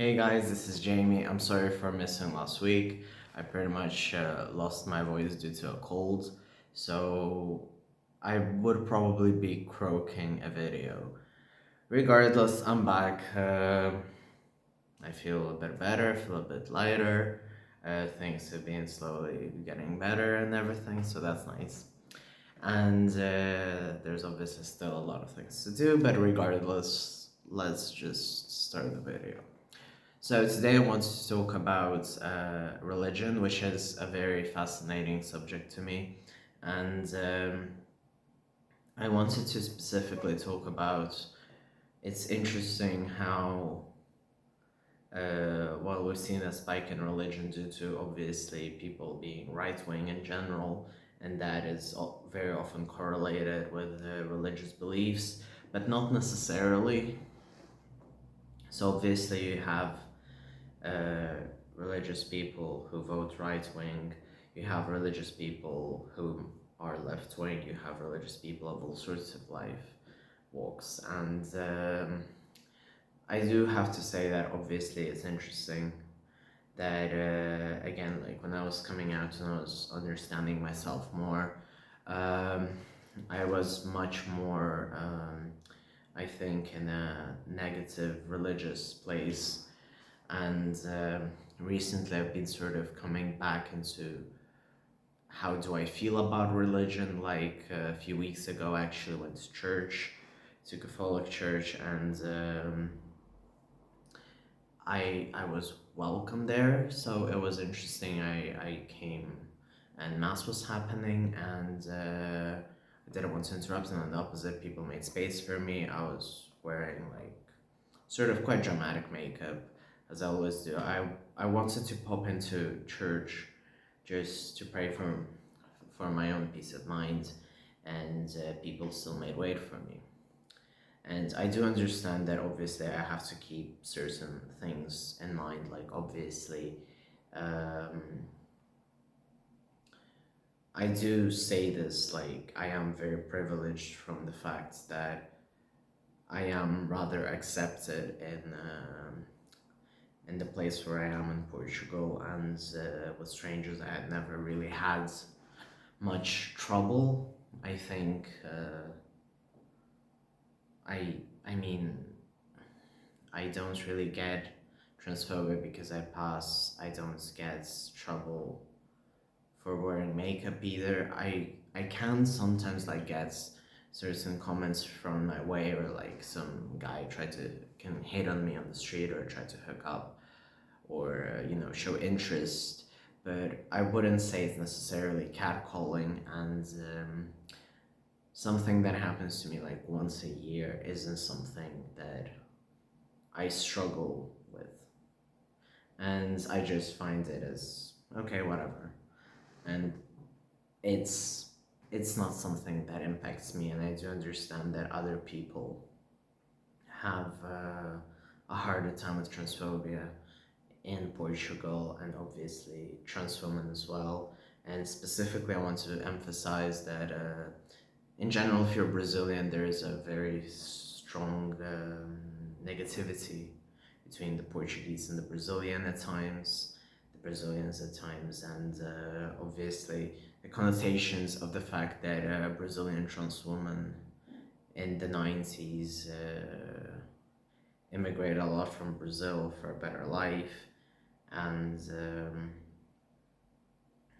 Hey guys, this is Jamie. I'm sorry for missing last week. I pretty much lost my voice due to a cold, so I would probably be croaking a video. Regardless, I'm back. I feel a bit better, I feel a bit lighter. Things have been slowly getting better and everything, so that's nice. And there's obviously still a lot of things to do, but regardless, let's just start the video. So today I want to talk about religion, which is a very fascinating subject to me, and I wanted to specifically talk about. It's interesting how while we've seen a spike in religion due to obviously people being right wing in general, and that is very often correlated with religious beliefs, but not necessarily. So obviously you have uh, religious people who vote right wing, you have religious people who are left wing, you have religious people of all sorts of life walks. And I do have to say that obviously it's interesting that, again, like when I was coming out and I was understanding myself more, um, I was much more, I think, in a negative religious place, and recently I've been sort of coming back into how do I feel about religion. Like a few weeks ago I actually went to church, to Catholic church, and I was welcome there, so it was interesting. I came and mass was happening, and I didn't want to interrupt, and on the opposite, people made space for me. I was wearing like sort of quite dramatic makeup, as I always do. I wanted to pop into church just to pray for my own peace of mind, and people still made way for me. And I do understand that obviously I have to keep certain things in mind, like obviously. Um, I do say this like I am very privileged from the fact that I am rather accepted in the place where I am in Portugal, and with strangers I had never really had much trouble. I think I mean I don't really get transphobia because I don't get trouble for wearing makeup either. I can sometimes like get certain comments from my way, or like some guy can hit on me on the street or try to hook up, or show interest, but I wouldn't say it's necessarily catcalling. And something that happens to me like once a year isn't something that I struggle with, and I just find it as okay, whatever. And it's it's not something that impacts me, and I do understand that other people have a harder time with transphobia in Portugal, and obviously trans women as well. And specifically, I want to emphasize that in general, if you're Brazilian, there is a very strong negativity between the Portuguese and the Brazilian at times, the Brazilians at times, and obviously the connotations of the fact that a Brazilian trans woman in the 90s immigrated a lot from Brazil for a better life. And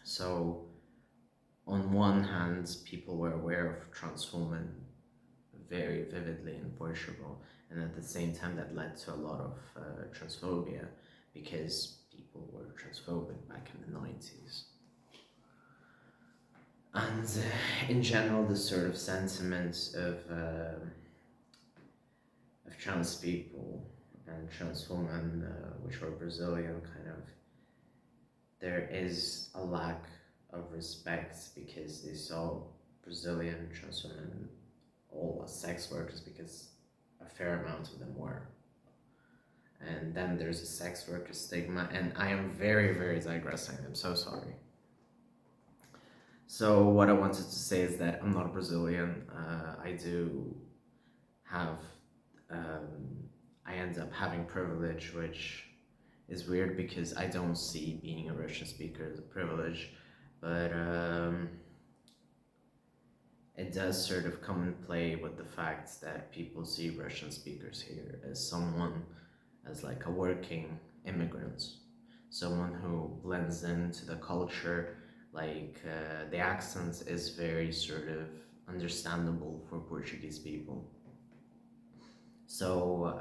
so on one hand, people were aware of trans women very vividly in Portugal, and at the same time that led to a lot of transphobia, because people were transphobic back in the 90s. And in general, the sort of sentiments of trans people and trans women, which were Brazilian, kind of, there is a lack of respect because they saw Brazilian trans women all as sex workers, because a fair amount of them were. And then there's a sex worker stigma, and I am very, very digressing. I'm so sorry. So what I wanted to say is that I'm not Brazilian. I do have, I end up having privilege, which is weird because I don't see being a Russian speaker as a privilege, but it does sort of come and play with the fact that people see Russian speakers here as someone, as like a working immigrant, someone who blends into the culture. Like the accent is very sort of understandable for Portuguese people. So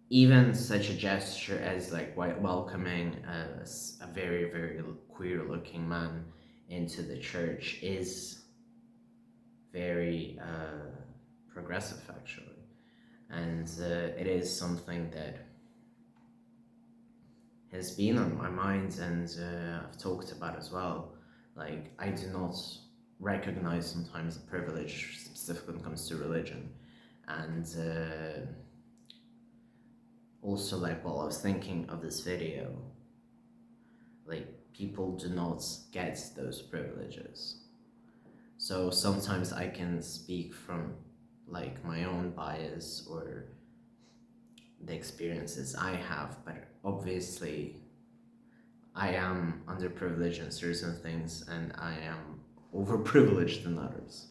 even such a gesture as like welcoming a very, very queer looking man into the church is very progressive, actually. And it is something that has been on my mind, and I've talked about as well. Like, I do not recognize sometimes the privilege, specifically when it comes to religion. And also, like, while I was thinking of this video, like, people do not get those privileges. So sometimes I can speak from like my own bias or the experiences I have, but obviously I am underprivileged in certain things and I am overprivileged in others.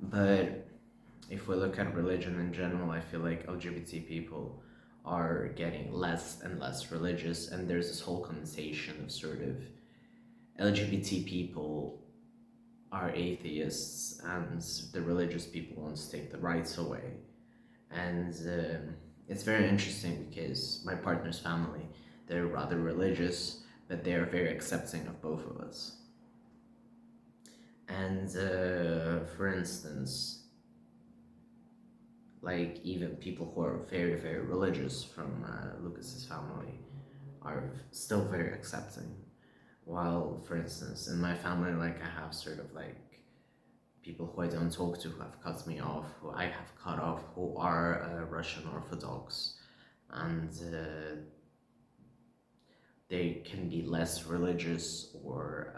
But if we look at religion in general, I feel like LGBT people are getting less and less religious, and there's this whole connotation of sort of LGBT people are atheists and the religious people want to take the rights away. And it's very interesting because my partner's family, they're rather religious, but they're very accepting of both of us. And for instance, like even people who are very, very religious from Lucas's family are still very accepting. While, for instance, in my family, like I have sort of like people who I don't talk to, who have cut me off, who I have cut off, who are Russian Orthodox, and they can be less religious or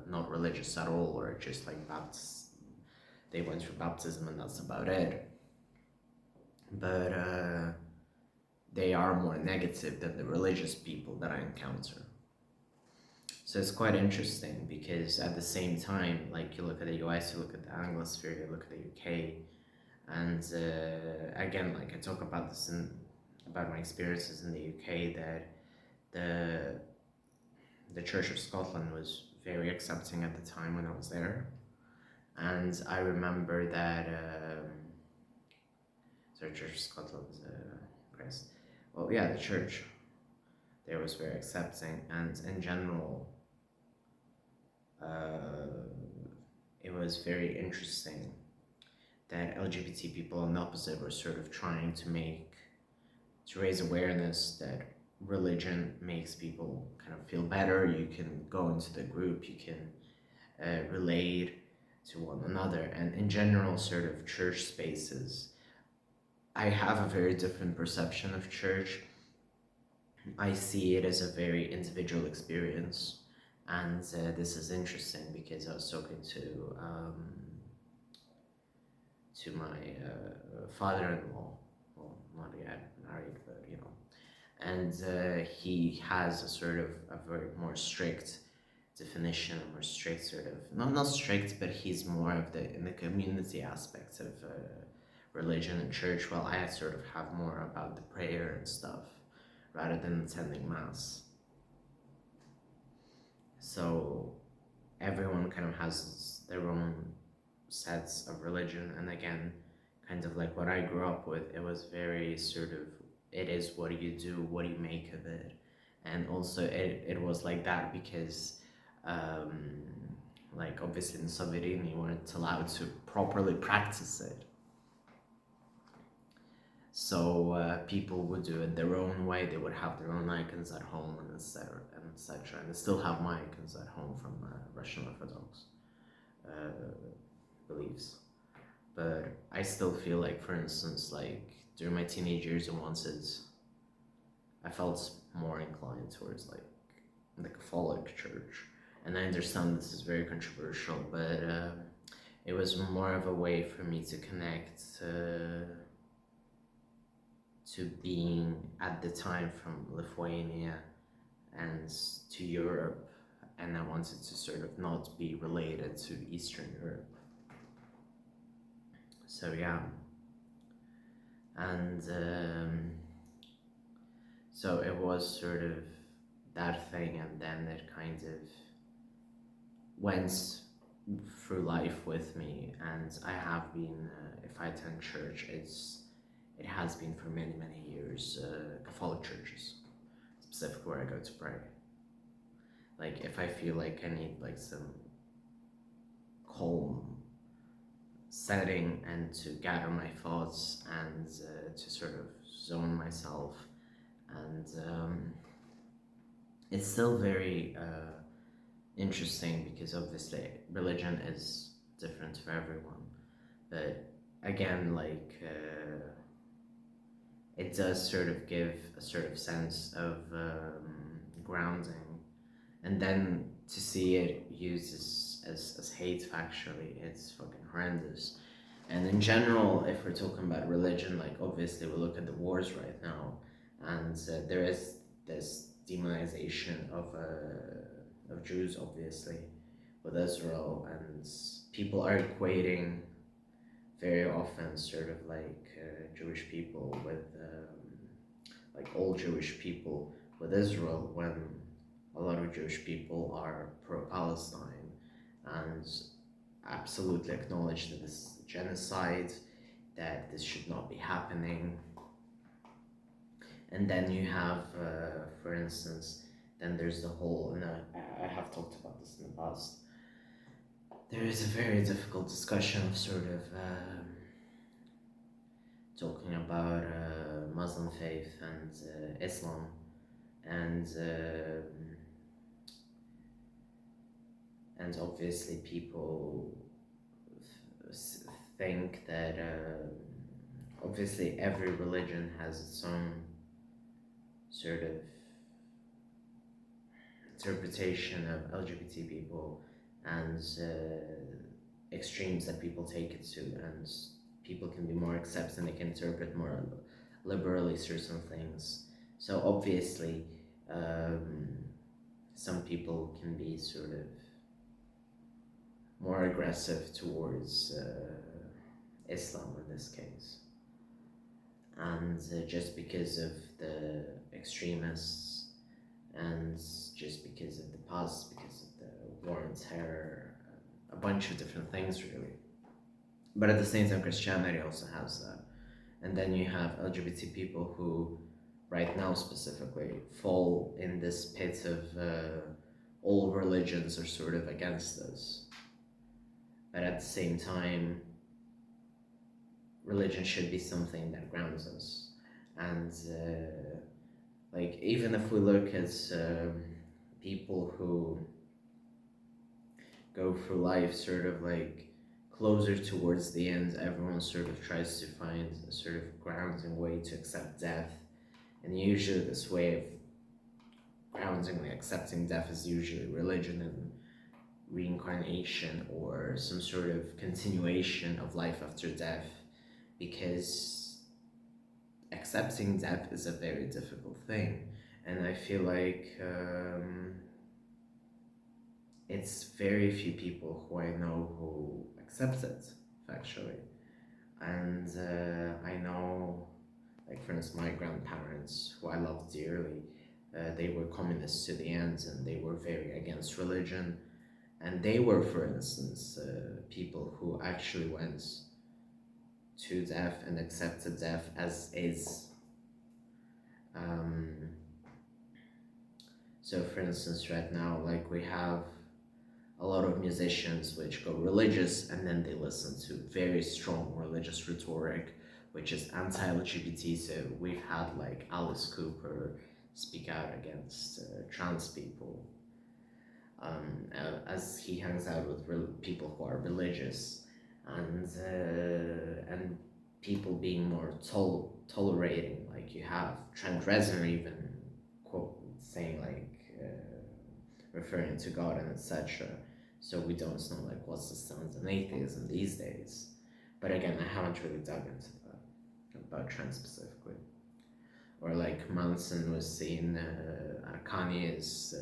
not religious at all, or just like Baptist. They went through baptism and that's about it. But they are more negative than the religious people that I encounter. So it's quite interesting because at the same time, like you look at the US, you look at the Anglosphere, you look at the UK, and again, like I talk about this about my experiences in the UK, that the Church of Scotland was very accepting at the time when I was there, and I remember that sorry, Church of Scotland, Christ. Well, yeah, the church there was very accepting, and in general, it was very interesting that LGBT people on the opposite were sort of trying to raise awareness that religion makes people kind of feel better. You can go into the group, you can relate to one another, and in general, sort of church spaces. I have a very different perception of church. I see it as a very individual experience, and this is interesting because I was talking to my father-in-law, well, not yet married, but you know, and he has a sort of a very more strict definition, a more strict sort of not strict, but he's more of the in the community aspects of religion and church, while I sort of have more about the prayer and stuff rather than attending mass. So everyone kind of has their own sets of religion, and again, kind of like what I grew up with, it was very sort of, it is what you do, what do you make of it. And also it was like that because like obviously in Soviet Union you weren't allowed to properly practice it. So people would do it their own way. They would have their own icons at home and etc. And they still have my icons at home from Russian Orthodox beliefs. But I still feel like, for instance, like during my teenage years, I felt more inclined towards like the Catholic Church. And I understand this is very controversial, but it was more of a way for me to connect to being at the time from Lithuania and to Europe, and I wanted to sort of not be related to Eastern Europe. So yeah, and so it was sort of that thing, and then it kind of went through life with me. And I have been, if I attend church, it has been for many years, Catholic churches, specifically where I go to pray. Like if I feel like I need like some calm setting and to gather my thoughts and to sort of zone myself, and it's still very interesting because obviously religion is different for everyone, but again, like it does sort of give a sort of sense of grounding, and then to see it used as hate factually, it's fucking horrendous. And in general, if we're talking about religion, like obviously we look at the wars right now, and there is this demonization of Jews, obviously, with Israel, and people are equating very often sort of like Jewish people with like all Jewish people with Israel, when a lot of Jewish people are pro-Palestine and absolutely acknowledge that this is genocide, that this should not be happening. And then you have, for instance, then there's the whole, and I have talked about this in the past, there is a very difficult discussion of sort of talking about Muslim faith and Islam, and obviously people think that obviously every religion has its own sort of interpretation of LGBT people and extremes that people take it to, and people can be more accepting, they can interpret more liberally certain things. So obviously some people can be sort of more aggressive towards Islam in this case, and just because of the extremists, and just because of the past, because of the war on terror, a bunch of different things really. But at the same time, Christianity also has that. And then you have LGBT people who, right now specifically, fall in this pit of all religions are sort of against us. But at the same time, religion should be something that grounds us. And like, even if we look at people who go through life sort of like closer towards the end, everyone sort of tries to find a sort of grounding way to accept death. And usually this way of groundingly accepting death is usually religion and reincarnation, or some sort of continuation of life after death, because accepting death is a very difficult thing. And I feel like it's very few people who I know who accept it, factually. And I know, like for instance, my grandparents, who I love dearly, they were communists to the end, and they were very against religion. And they were, for instance, people who actually went to death and accepted death as is. So for instance, right now, like we have a lot of musicians which go religious, and then they listen to very strong religious rhetoric, which is anti-LGBT. So we've had like Alice Cooper speak out against trans people, as he hangs out with people who are religious, and people being more tolerating. Like you have Trent Reznor even quote saying like referring to God and etc. So we don't know like what's the stance on atheism these days. But again, I haven't really dug into that about trans specifically. or like Manson was seeing Kanye's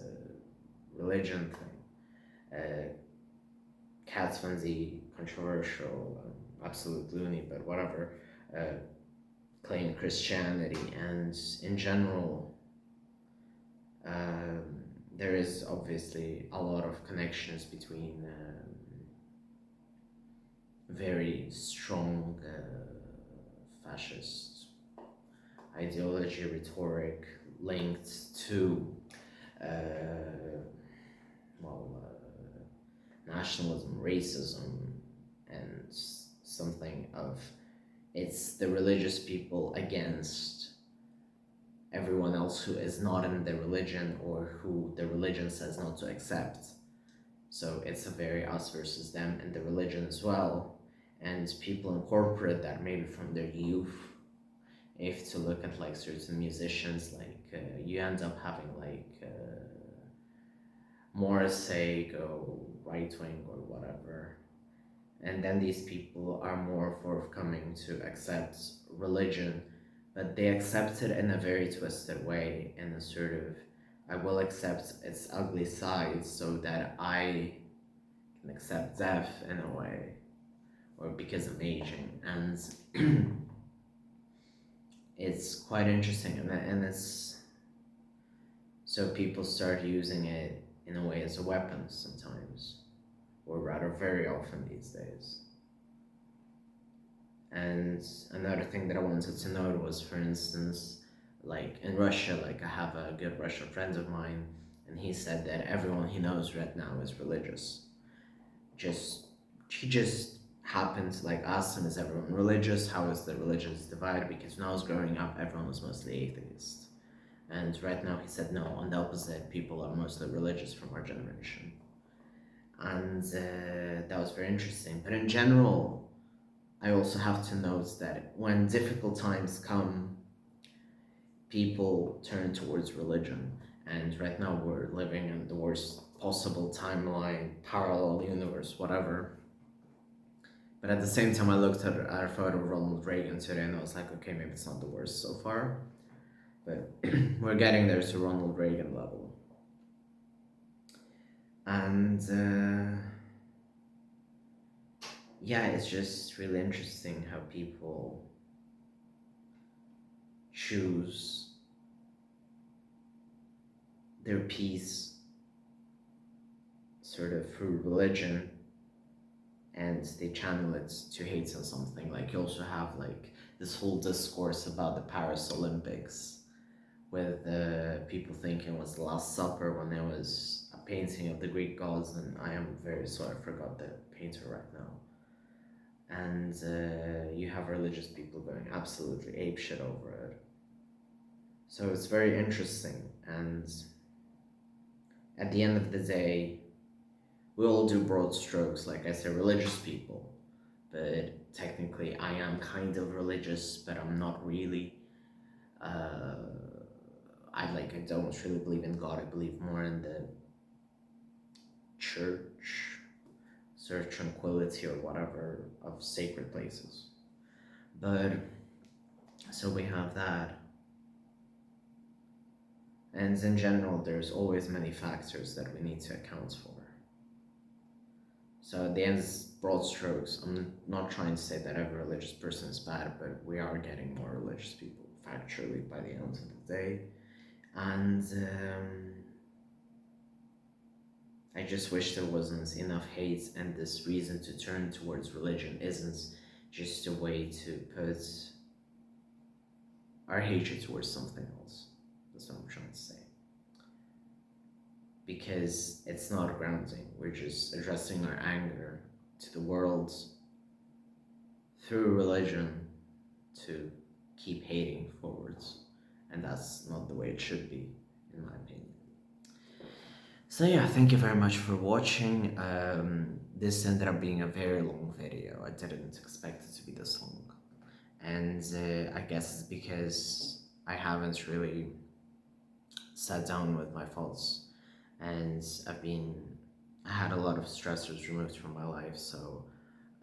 religion thing. Cat Von D, controversial, absolute loony, but whatever, claim Christianity, and in general, there is obviously a lot of connections between very strong fascist ideology, rhetoric linked to well, nationalism, racism, and something of it's the religious people against everyone else who is not in the religion or who the religion says not to accept. So it's a very us versus them and the religion as well. And people incorporate that maybe from their youth. If to look at like certain musicians, like you end up having like Morrissey go right wing or whatever, and then these people are more forthcoming to accept religion, but they accept it in a very twisted way, in a sort of I will accept its ugly side so that I can accept death in a way, or because I'm aging, and it's quite interesting, and it's so people start using it in a way as a weapon sometimes, or rather very often these days. And another thing that I wanted to note was, for instance, like in Russia, like I have a good Russian friend of mine, and he said that everyone he knows right now is religious. He just happened to like ask him, is everyone religious? How is the religious divide? Because when I was growing up, everyone was mostly atheist. And right now he said, no, on the opposite, people are mostly religious from our generation. And that was very interesting. But in general, I also have to note that when difficult times come, people turn towards religion. And right now we're living in the worst possible timeline, parallel universe, whatever. But at the same time, I looked at our photo of Ronald Reagan today and I was like, okay, maybe it's not the worst so far. But we're getting there to Ronald Reagan level. And yeah, it's just really interesting how people choose their peace sort of through religion, and they channel it to hate on something. Like you also have like this whole discourse about the Paris Olympics, with people thinking it was the Last Supper when there was a painting of the Greek gods, and I am very sorry I forgot the painter right now. And you have religious people going absolutely apeshit over it. So it's very interesting, and at the end of the day, we all do broad strokes, like I say, religious people, but technically I am kind of religious, but I'm not really. I don't really believe in God. I believe more in the church, sort of tranquility or whatever of sacred places. But so we have that. And in general, there's always many factors that we need to account for. So at the end, broad strokes, I'm not trying to say that every religious person is bad, but we are getting more religious people factually by the end of the day. And I just wish there wasn't enough hate, and this reason to turn towards religion isn't just a way to put our hatred towards something else. That's what I'm trying to say. Because it's not grounding. We're just addressing our anger to the world through religion to keep hating forwards. And that's not the way it should be, in my opinion. So yeah, thank you very much for watching. This ended up being a very long video. I didn't expect it to be this long. And I guess it's because I haven't really sat down with my thoughts, and I had a lot of stressors removed from my life, so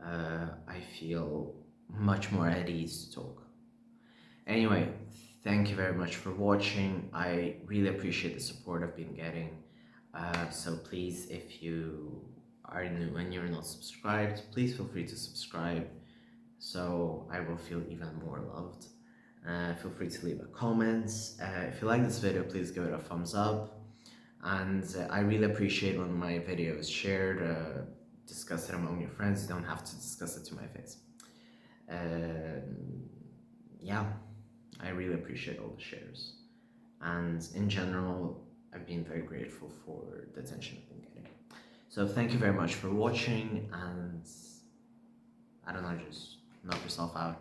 I feel much more at ease to talk. Anyway, Thank you very much for watching. I really appreciate the support I've been getting. So please, if you are new and you're not subscribed, please feel free to subscribe so I will feel even more loved. Feel free to leave a comment. If you like this video, please give it a thumbs up. And I really appreciate when my video is shared, discuss it among your friends. You don't have to discuss it to my face. Yeah, I really appreciate all the shares. And in general, I've been very grateful for the attention I've been getting. So thank you very much for watching, and I don't know, just knock yourself out.